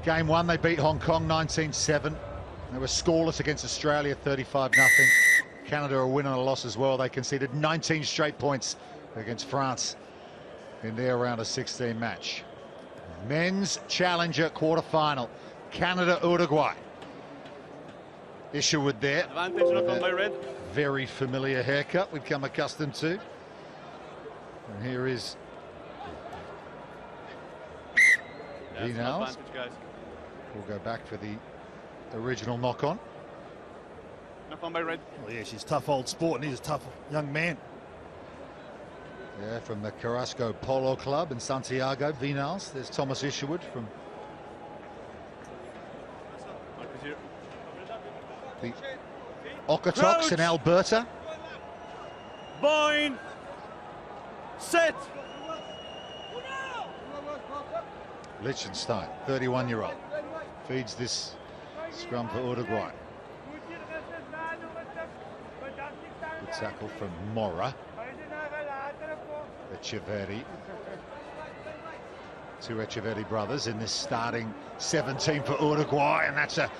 Game one, they beat Hong Kong 19-7. They were scoreless against Australia 35-0. Canada a win and a loss as well. They conceded 19 straight points against France in their round of 16 match. Men's Challenger quarter-final, Canada-Uruguay. Isherwood there. Advantage not on my red. Very familiar haircut we've come accustomed to. And here is Vinals. We'll go back for the original knock-on. Knock on by red. Oh yeah, she's tough old sport, and he's a tough young man. Yeah, from the Carrasco Polo Club in Santiago, Vinals. There's Thomas Isherwood from the Okotoks in Alberta. Bind. Set. Liechtenstein, 31-year-old, feeds this scrum for Uruguay. Good tackle from Mora. Echeverri. Two Echeverri brothers in this starting 17 for Uruguay, and that's a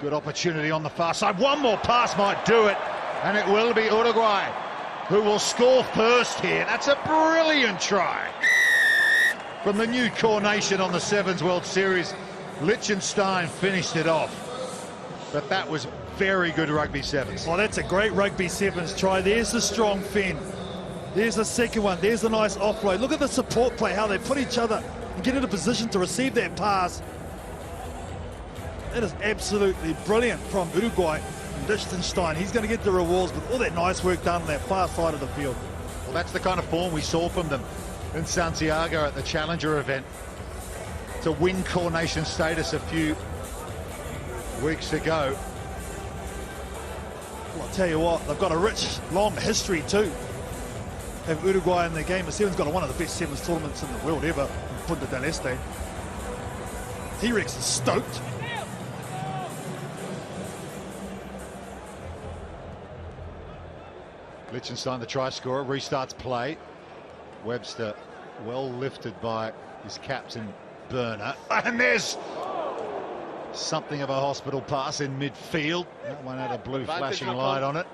good opportunity on the far side. One more pass might do it, and it will be Uruguay who will score first here. That's a brilliant try from the new core nation on the Sevens World Series. Liechtenstein finished it off, but that was very good rugby sevens. Well, that's a great rugby sevens try. There's the strong fin. There's the second one. There's a nice offload. Look at the support play, how they put each other and get in a position to receive that pass. That is absolutely brilliant from Uruguay. Liechtenstein, he's going to get the rewards with all that nice work done on that far side of the field. Well, that's the kind of form we saw from them in Santiago at the Challenger event to win core nation status a few weeks ago. Well, I'll tell you what, they've got a rich, long history too. Have Uruguay in the game of sevens, got one of the best sevens tournaments in the world ever in Punta del Este. T-Rex is stoked. Liechtenstein, the try scorer, restarts play. Webster well lifted by his captain Burner, and there's something of a hospital pass in midfield. That one had a blue flashing light on it,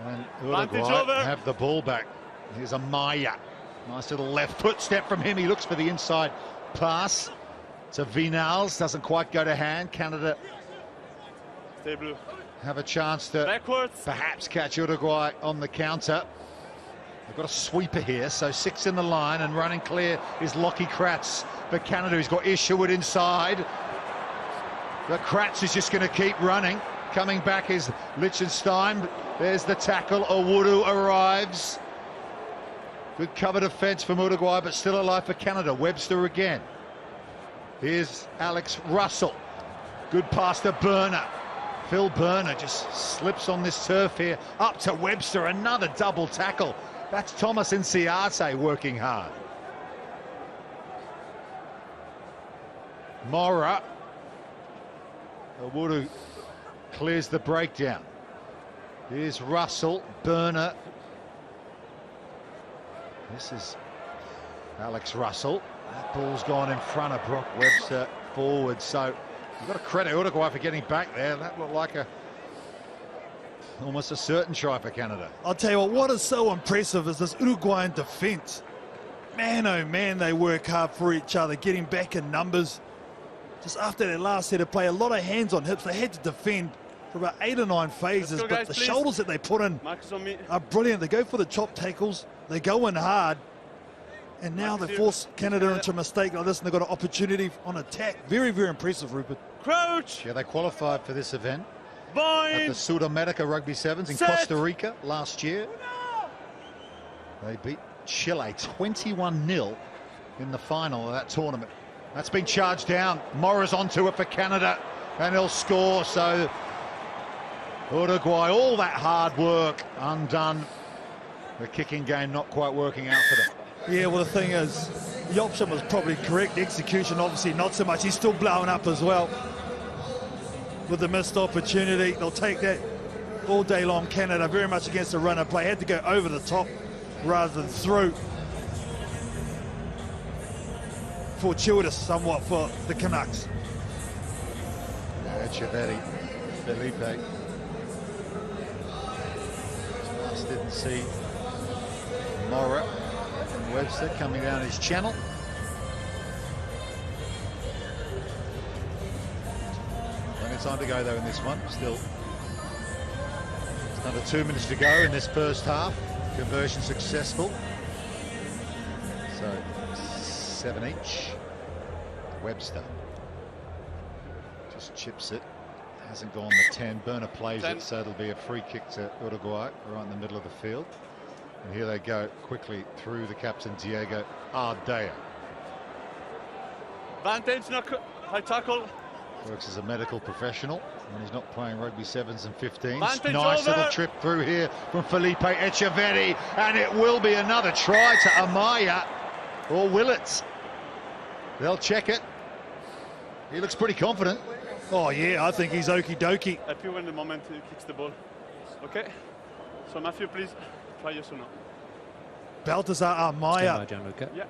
and Uruguay have the ball back. Here's a Maya, nice little left foot step from him. He looks for the inside pass to Vinals, doesn't quite go to hand. Canada Stay blue. Have a chance to backwards perhaps catch Uruguay on the counter. They've got a sweeper here, so 6 in the line, and running clear is Lockie Kratz for Canada. He's got Isherwood inside, but Kratz is just going to keep running. Coming back is Liechtenstein. There's the tackle. Owudu arrives. Good cover defence from Uruguay, but still alive for Canada. Webster again. Here's Alex Russell. Good pass to Burner. Phil Burner just slips on this turf here. Up to Webster, another double tackle. That's Thomas Inciarte working hard. Mora. Owudu clears the breakdown. Here's Russell, Burner. This is Alex Russell. That ball's gone in front of Brock Webster forward, so you've got to credit Uruguay for getting back there. That looked like almost a certain try for Canada. I'll tell you what is so impressive is this Uruguayan defence. Man, oh man, they work hard for each other, getting back in numbers. Just after that last set of play, a lot of hands on hips. They had to defend for about 8 or 9 phases, but the shoulders that they put in are brilliant. They go for the chop tackles, they go in hard, and now they force Canada into a mistake like this, and they've got an opportunity on attack. Very, very impressive, Rupert. Crouch. Yeah, they qualified for this event Bind. at the Sudamerica Rugby Sevens in Costa Rica last year. They beat Chile 21-0 in the final of that tournament. That's been charged down. Morris onto it for Canada, and he'll score. So Uruguay, all that hard work undone. The kicking game not quite working out for them. Yeah, well, the thing is, the option was probably correct. The execution, obviously, not so much. He's still blowing up as well with the missed opportunity. They'll take that all day long. Canada very much against the runner play. Had to go over the top rather than through. fortuitous somewhat for the Canucks. Echeverri, Felipe. Just didn't see Mora and Webster coming down his channel. Plenty of time to go though in this one. Still, it's under 2 minutes to go in this first half. Conversion successful. So 7 each. Webster just chips it. Hasn't gone the 10. Burner plays 10. it, so it'll be a free kick to Uruguay right in the middle of the field. And here they go quickly through the captain Diego Ardea. Vantage, high tackle. Works as a medical professional when he's not playing rugby 7s and 15s. Vantage Nice over. little trip through here from Felipe Echeverri, and it will be another try to Amaya, or will it? They'll check it. He looks pretty confident. Oh yeah, I think he's okie dokie. Happy when the moment he kicks the ball. Okay. So Matthew, please try yes or no. Balthazar Amaya, Gianluca. Yeah.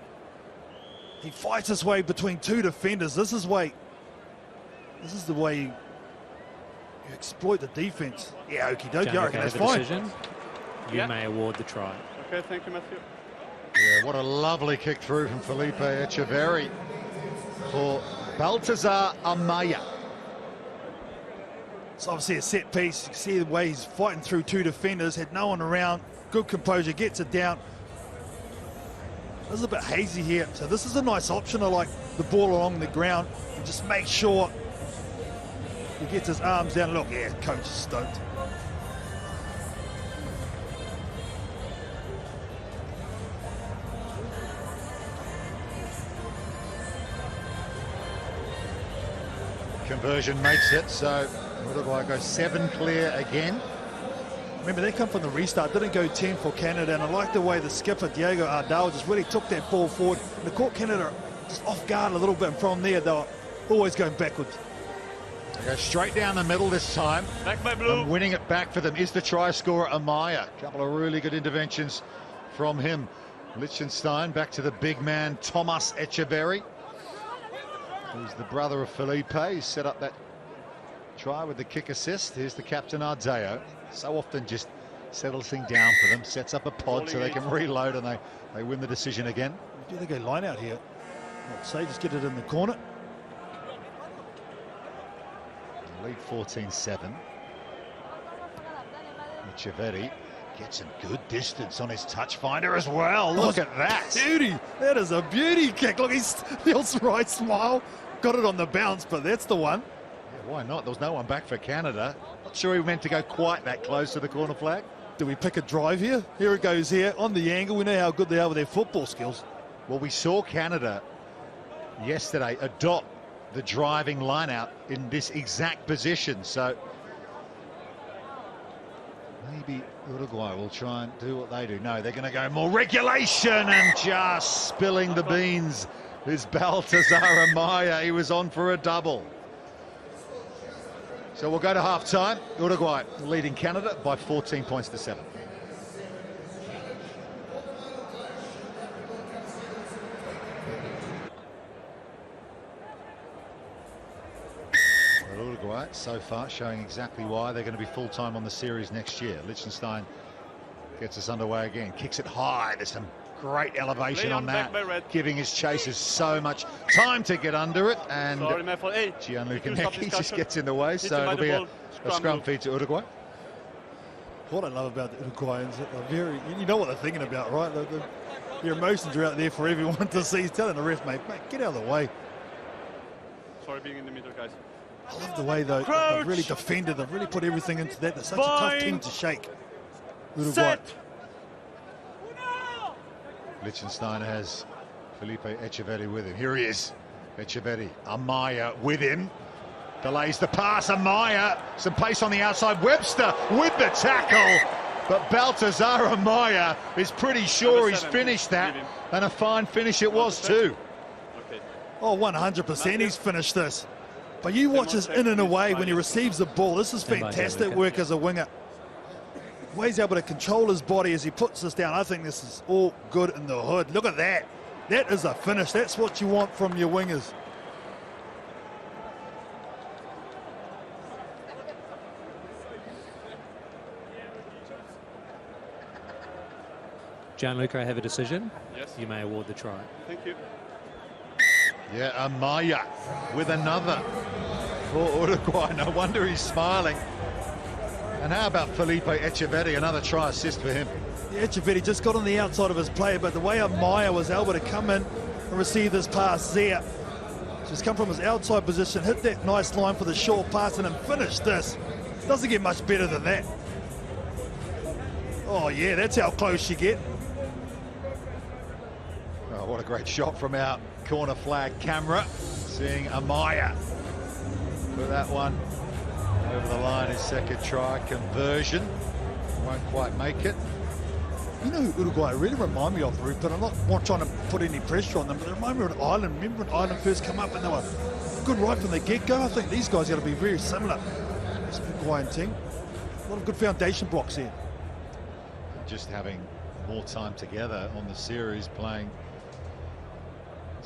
he fights his way between two defenders. This is the way you exploit the defense. Yeah, okie dokie, I reckon that's fine. Decision. You Yeah. may award the try. Okay, thank you, Matthew. Yeah, what a lovely kick through from Felipe Echeverri for Balthazar Amaya. It's obviously a set piece. You can see the way he's fighting through two defenders, had no one around, good composure, gets it down. This is a bit hazy here, so this is a nice option. I like the ball along the ground and just make sure he gets his arms down. Look, yeah, coach is stoked. Conversion makes it, so Uruguay goes 7 clear again. Remember, they come from the restart, didn't go 10 for Canada, and I like the way the skipper, Diego Ardea, just really took that ball forward. And they caught Canada just off guard a little bit, and from there, they were always going backwards. They go straight down the middle this time. Back by blue. And winning it back for them is the try scorer, Amaya. A couple of really good interventions from him. Liechtenstein back to the big man, Thomas Echeverri, who's the brother of Felipe. He set up that try with the kick assist. Here's the captain, Ardeo. So often just settles things down for them, sets up a pod so they can reload, and they win the decision again. Do they go line out here? I'd say just get it in the corner. Lead 14-7. Echeverri gets some good distance on his touch finder as well. Look at that. Beauty. That is a beauty kick. Look, he'll right smile. Got it on the bounce, but that's the one. Yeah, why not? There was no one back for Canada. Not sure he meant to go quite that close to the corner flag. Do we pick a drive here? Here it goes here on the angle. We know how good they are with their football skills. Well, we saw Canada yesterday adopt the driving line out in this exact position, so maybe Uruguay will try and do what they do. No, they're going to go more regulation, and just spilling the beans is Balthazar Amaya. He was on for a double. So we'll go to half-time. Uruguay leading Canada by 14 points to 7. Well, Uruguay so far showing exactly why they're going to be full-time on the series next year. Liechtenstein gets us underway again, kicks it high. There's some great elevation on that, giving his chasers so much time to get under it, and Gianluca Necchi just gets in the way, so it'll be a scrum feed to Uruguay. What I love about the Uruguayans, they're you know what they're thinking about, right? Their emotions are out there for everyone to see. He's telling the ref, mate, get out of the way. Sorry being in the middle, guys. I love the way, though, they've really defended, they've really put everything into that. They're such a tough team to shake. Uruguay. Set. Liechtenstein has Felipe Echeverri with him. Here he is. Echeverri, Amaya with him. Delays the pass, Amaya. Some pace on the outside. Webster with the tackle. But Balthazar Amaya is pretty sure he's finished that. And a fine finish it was too. Okay. Oh, 100% he's finished this. But you watch his in and away when he receives the ball. This is fantastic work as a winger. The way he's able to control his body as he puts this down. I think this is all good in the hood. Look at that. That is a finish. That's what you want from your wingers. Gianluca, I have a decision. Yes. You may award the try. Thank you. Yeah, Amaya with another for Uruguay. No wonder he's smiling. And how about Felipe Echeverri? Another try assist for him. Yeah, Echeverri just got on the outside of his player, but the way Amaya was able to come in and receive this pass there, just come from his outside position, hit that nice line for the short pass, and then finish this. Doesn't get much better than that. Oh yeah, that's how close you get. Oh, what a great shot from our corner flag camera. Seeing Amaya put that one over the line. His second try conversion. Won't quite make it. You know who Uruguay really remind me of, Rupert? I'm not trying to put any pressure on them, but they remind me of Ireland. Remember when Ireland first come up and they were good right from the get-go? I think these guys are going to be very similar. This Uruguayan team. A lot of good foundation blocks here. Just having more time together on the series, playing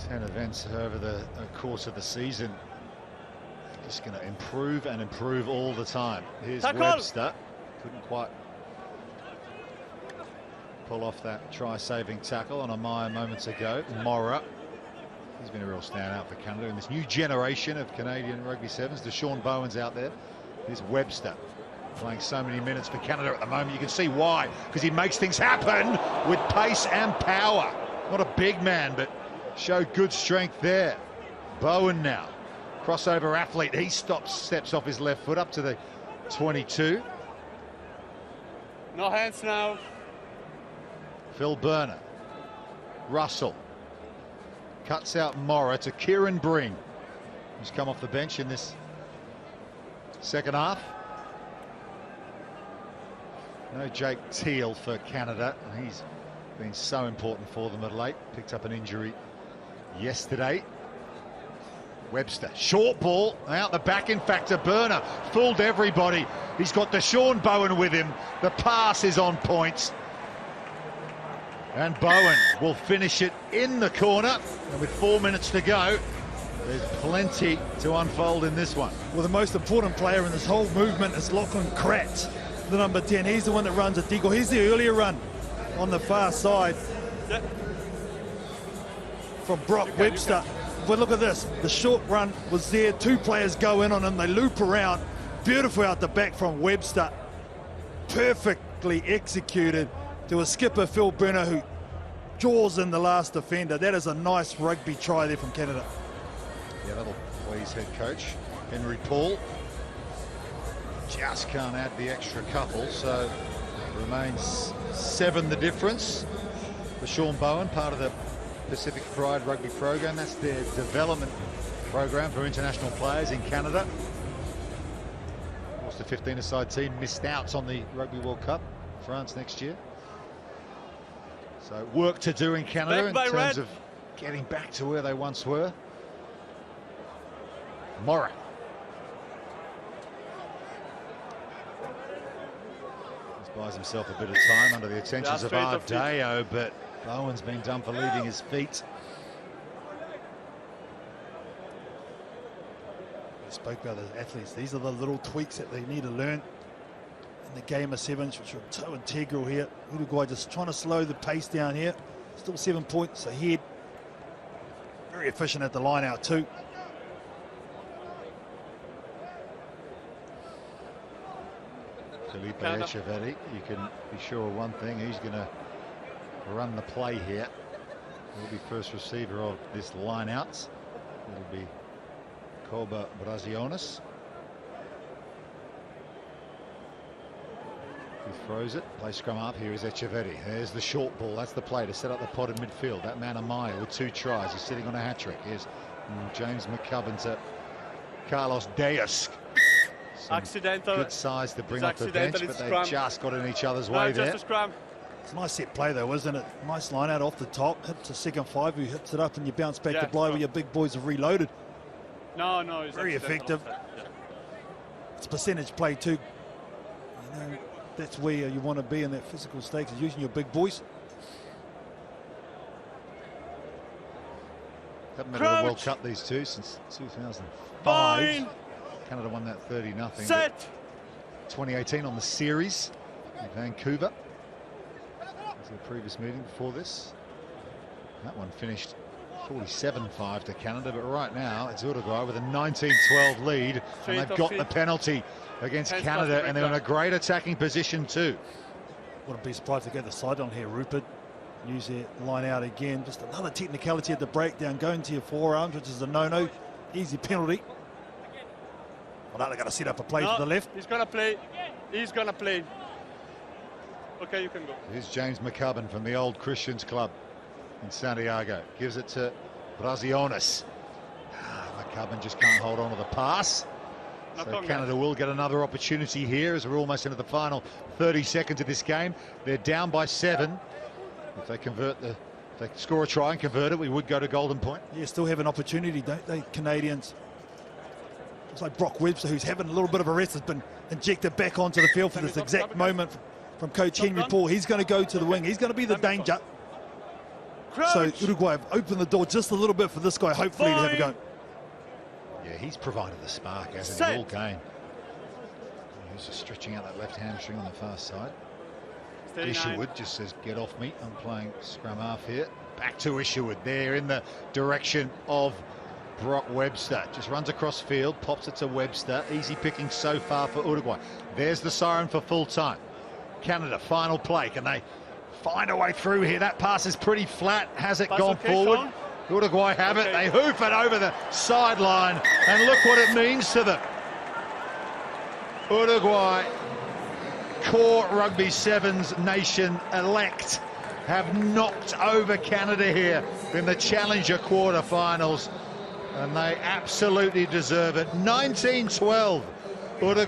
10 events over the course of the season. Just going to improve and improve all the time. Here's Tackle. Webster. Couldn't quite pull off that try-saving tackle on Amaya moments ago. Mora, he's been a real standout for Canada in this new generation of Canadian rugby sevens. Sean Bowen's out there. Here's Webster, playing so many minutes for Canada at the moment. You can see why, because he makes things happen with pace and power. Not a big man, but showed good strength there. Bowen now, crossover athlete. He steps off his left foot up to the 22. No hands now. Phil Burner, Russell, cuts out Mora to Kieran Breen, who's come off the bench in this second half. No Jake Teal for Canada. He's been so important for them of late. Picked up an injury yesterday. Webster, short ball, out the back in fact to Burner. Fooled everybody. He's got Sean Bowen with him. The pass is on point. And Bowen will finish it in the corner. And with 4 minutes to go, there's plenty to unfold in this one. Well, the most important player in this whole movement is Lachlan Kratz, the number 10. He's the one that runs a deagle. He's the earlier run on the far side from Brock Webster. But look at this. The short run was there. Two players go in on him. They loop around. Beautiful out the back from Webster. Perfectly executed to a skipper, Phil Burner, who jaws in the last defender. That is a nice rugby try there from Canada. Yeah, that'll please head coach Henry Paul. Just can't add the extra couple, so remains 7 the difference for Sean Bowen, part of the Pacific Pride rugby program. That's their development program for international players in Canada. Of course, the 15-a-side team missed out on the Rugby World Cup, France next year. So work to do in Canada in terms of getting back to where they once were. Mora. He buys himself a bit of time under the attentions of Ardeo, but Bowen's been done for leaving his feet. We spoke about the athletes. These are the little tweaks that they need to learn in the game of sevens, which are so integral here. Uruguay just trying to slow the pace down here. Still 7 points ahead. Very efficient at the line out too. Felipe Echeverri, you can be sure of one thing, he's going to run the play here. He'll be first receiver of this line out. It'll be Colba Brazionis. He throws it, play scrum up. Here is Echeverri. There's the short ball. That's the play to set up the pod in midfield. That man Amaya with 2 tries. He's sitting on a hat trick. Here's James McCubbin to Carlos Deus. Accidental. Good size to bring up the bench, but they just got in each other's way there. Just a scrum. It's a nice set play though, isn't it? Nice line out off the top. Hits a second 5 who hits it up and you bounce back to play where your big boys have reloaded. No, it's very effective. It's percentage play too. You know, that's where you want to be in that physical stakes, is using your big boys. Haven't been at a World Cup, these two, since 2005. Fine. Canada won that 30-0. Set. 2018 on the series in Vancouver. That was the previous meeting before this. That one finished 47-5 to Canada, but right now it's Uruguay with a 19-12 lead, and they've got the penalty against Canada, and they're in a great attacking position too. Wouldn't be surprised to go the sideline here, Rupert. Use their line out again. Just another technicality at the breakdown. Going to your forearms, which is a no-no. Easy penalty. Well, now they're going to set up a play to the left. He's going to play. He's going to play. Okay, you can go. Here's James McCubbin from the old Christians Club in Santiago. Gives it to Brasionis. McCubbin just can't hold on to the pass. So Canada will get another opportunity here as we're almost into the final 30 seconds of this game. They're down by 7. If they score a try and convert it, we would go to golden point. Yeah, still have an opportunity, don't they, Canadians? It's like Brock Webster, who's having a little bit of a rest, has been injected back onto the field for this exact moment from Coach Henry Paul. He's going to go to the wing. He's going to be the danger. So Uruguay have opened the door just a little bit for this guy, hopefully, to have a go. Yeah, he's provided the spark, as in all game. He's just stretching out that left hamstring on the far side. Isherwood just says, get off me, I'm playing scrum half here. Back to Isherwood there in the direction of Brock Webster. Just runs across field, pops it to Webster. Easy picking so far for Uruguay. There's the siren for full time. Canada, final play. Can they find a way through here? That pass is pretty flat. Has it gone forward? Sean? Uruguay have it. They hoof it over the sideline. And look what it means to them. Uruguay, core Rugby Sevens nation elect, have knocked over Canada here in the Challenger quarterfinals, and they absolutely deserve it. 19-12. Uruguay